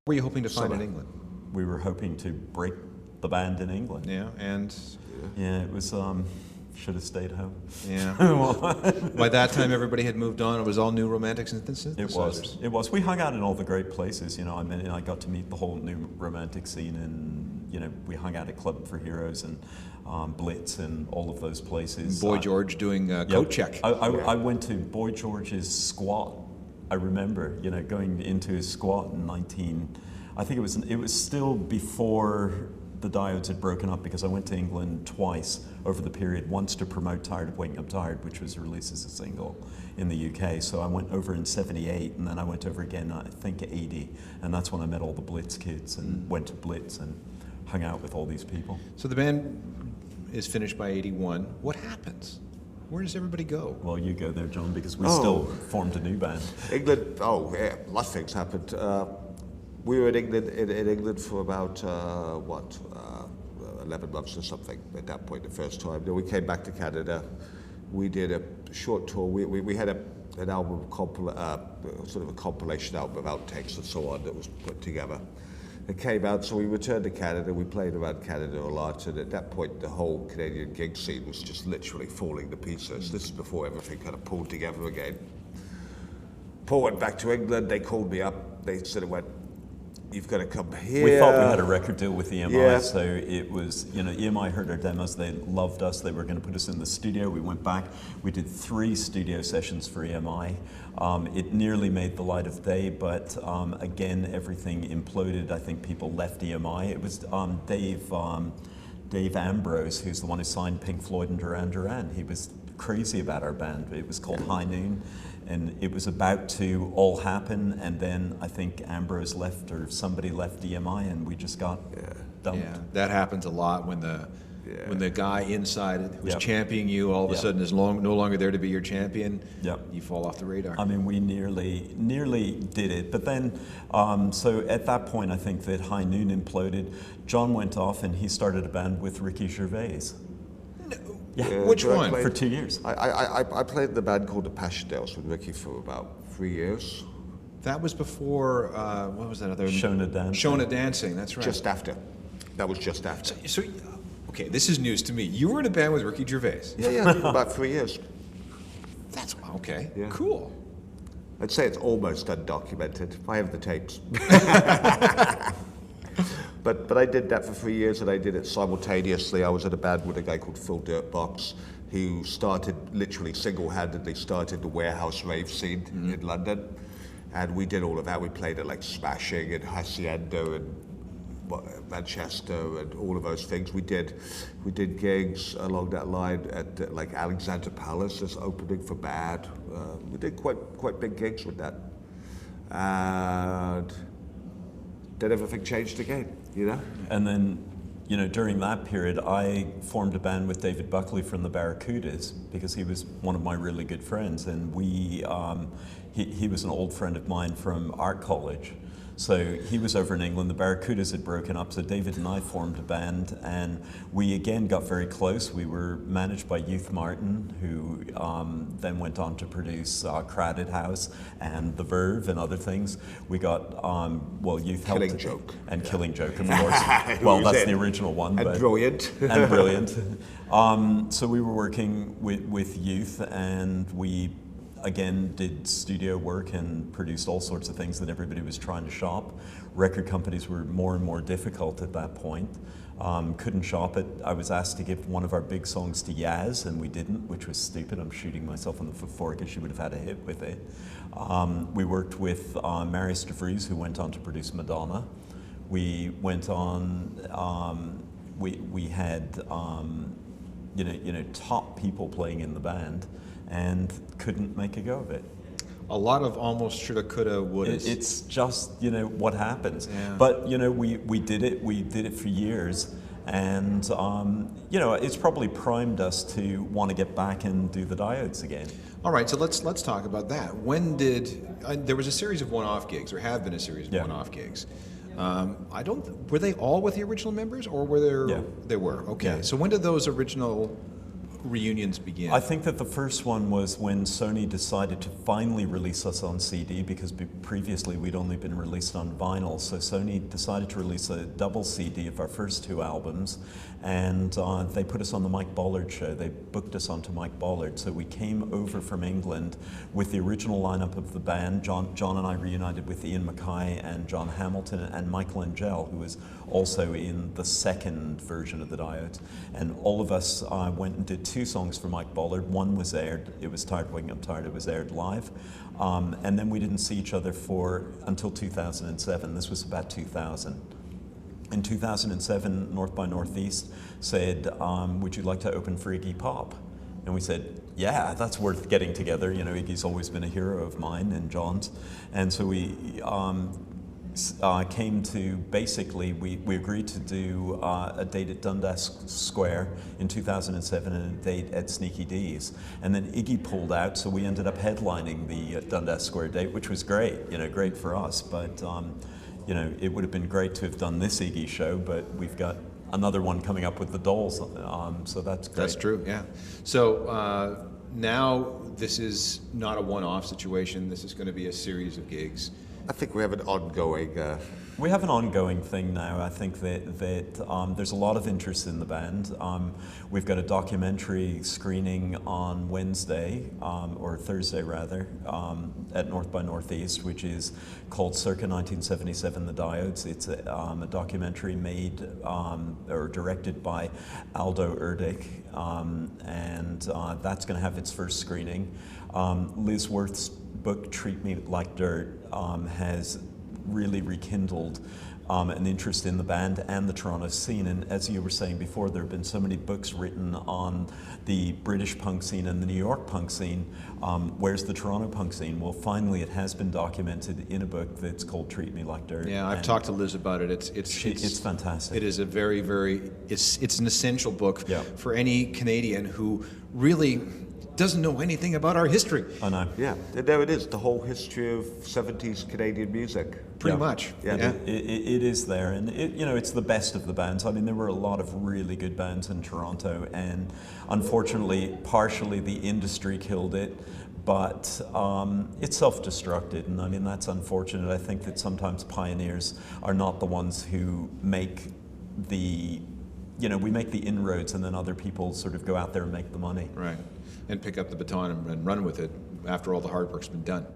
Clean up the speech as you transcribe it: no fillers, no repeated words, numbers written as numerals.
Were you hoping to find in England? We were hoping to break the band in England. Yeah, and yeah, it was. Should have stayed home. Yeah. By that time, everybody had moved on. It was all new romantics and synthesizers. It was. It was. We hung out in all the great places. You know, I mean, I got to meet the whole new romantic scene, and you know, we hung out at Club for Heroes and Blitz and all of those places. Boy George doing Coat Check. I went to Boy George's squat. I remember, you know, going into his squat in I think it was still before the Diodes had broken up, because I went to England twice over the period, once to promote Tired of Waking Up Tired, which was released as a single in the UK. So I went over in 78, and then I went over again, I think 80, and that's when I met all the Blitz kids and went to Blitz and hung out with all these people. So the band is finished by 81. What happens? Where does everybody go? Well, you go there, John, because we still formed a new band. England, yeah, lots of things happened. We were in England for about, 11 months or something at that point, the first time. Then we came back to Canada. We did a short tour. We had an album, sort of a compilation album of outtakes and so on that was put together. It came out, so we returned to Canada. We played around Canada a lot, and at that point, the whole Canadian gig scene was just literally falling to pieces. This is before everything kind of pulled together again. Paul went back to England. They called me up. They sort of went, "You've got to come here." We thought we had a record deal with EMI, yeah. So it was, you know, EMI heard our demos, they loved us, they were going to put us in the studio. We went back, we did 3 studio sessions for EMI. It nearly made the light of day, but again, everything imploded. I think people left EMI. It was Dave Ambrose, who's the one who signed Pink Floyd and Duran Duran. He was crazy about our band. It was called High Noon, and it was about to all happen, and then I think Ambrose left, or somebody left EMI, and we just got dumped. Yeah, that happens a lot when the guy inside who's championing you all of a sudden is no longer there to be your champion. You fall off the radar. I mean, we nearly did it, but then so at that point, I think that High Noon imploded. John went off and he started a band with Ricky Gervais. Which one? For 2 years. I played in the band called the Passchendaels with Ricky for about 3 years. That was before, what was that other? Shona Dancing. Shona Dancing, that's right. Just after. That was just after. So, okay, this is news to me. You were in a band with Ricky Gervais. Yeah, about 3 years. That's, okay, Yeah. Cool. I'd say it's almost undocumented. I have the tapes. But I did that for 3 years, and I did it simultaneously. I was in a band with a guy called Phil Dirtbox, who literally single-handedly started the warehouse rave scene in London. And we did all of that. We played at like Smashing and Hacienda and Manchester and all of those things. We did gigs along that line at like Alexander Palace as opening for Bad. We did quite big gigs with that. And then everything changed again, you know? And then, you know, during that period, I formed a band with David Buckley from the Barracudas, because he was one of my really good friends, and he was an old friend of mine from art college. So he was over in England, the Barracudas had broken up, so David and I formed a band, and we again got very close. We were managed by Youth Martin, who then went on to produce Crowded House and The Verve and other things. We got, Youth helped. Killing Joke. And Killing Joke, of course. Well, that's the original one. And brilliant. And brilliant. So we were working with Youth, and we again did studio work and produced all sorts of things that everybody was trying to shop. Record companies were more and more difficult at that point. Couldn't shop it. I was asked to give one of our big songs to Yaz, and we didn't, which was stupid. I'm shooting myself in the foot for it, because she would have had a hit with it. We worked with Marius de Vries, who went on to produce Madonna. We went on, we had top people playing in the band, and couldn't make a go of it. A lot of almost shoulda, coulda, woulda. It's just, you know, what happens. Yeah. But, you know, we did it for years, and, you know, it's probably primed us to want to get back and do the Diodes again. All right, so let's talk about that. When did, there was a series of one-off gigs, or have been a series of one-off gigs. Were they all with the original members, or were there? Yeah. They were, okay. Yeah. So when did those original reunions begin? I think that the first one was when Sony decided to finally release us on CD, because previously we'd only been released on vinyl. So Sony decided to release a double CD of our first 2 albums, and they put us on the Mike Bollard show. They booked us onto Mike Bollard. So we came over from England with the original lineup of the band. John and I reunited with Ian Mackay and John Hamilton and Michael Angel, who was also in the second version of the Diodes. And all of us went and did 2 songs for Mike Bollard. One was aired, it was Tired Waking Up Tired, it was aired live. And then we didn't see each other until 2007. This was about 2000. In 2007, North by Northeast said, would you like to open for Iggy Pop? And we said, yeah, that's worth getting together. You know, Iggy's always been a hero of mine and John's. And so we came to, basically, we agreed to do a date at Dundas Square in 2007 and a date at Sneaky D's. And then Iggy pulled out, so we ended up headlining the Dundas Square date, which was great, you know, great for us. But, you know, it would have been great to have done this Iggy show, but we've got another one coming up with the Dolls, so that's great. That's true, yeah. So now this is not a one-off situation. This is going to be a series of gigs. I think we have an ongoing... We have an ongoing thing now. I think that there's a lot of interest in the band. We've got a documentary screening on Wednesday, or Thursday rather, at North by Northeast, which is called Circa 1977, The Diodes. It's a documentary made or directed by Aldo Erdick, and that's going to have its first screening. Liz Worth's book, Treat Me Like Dirt, has really rekindled an interest in the band and the Toronto scene. And as you were saying before, there have been so many books written on the British punk scene and the New York punk scene. Where's the Toronto punk scene? Well, finally, it has been documented in a book that's called Treat Me Like Dirt. Yeah, I've talked to Liz about it. It's fantastic. It is a very, very, it's an essential book for any Canadian who really doesn't know anything about our history. I know. Yeah, there it is, the whole history of 70s Canadian music. Pretty much. Yeah. It is there, and you know, it's the best of the bands. I mean, there were a lot of really good bands in Toronto, and unfortunately, partially the industry killed it, but it self-destructed, and I mean, that's unfortunate. I think that sometimes pioneers are not the ones who make the, you know, we make the inroads, and then other people sort of go out there and make the money. Right. And pick up the baton and run with it after all the hard work's been done.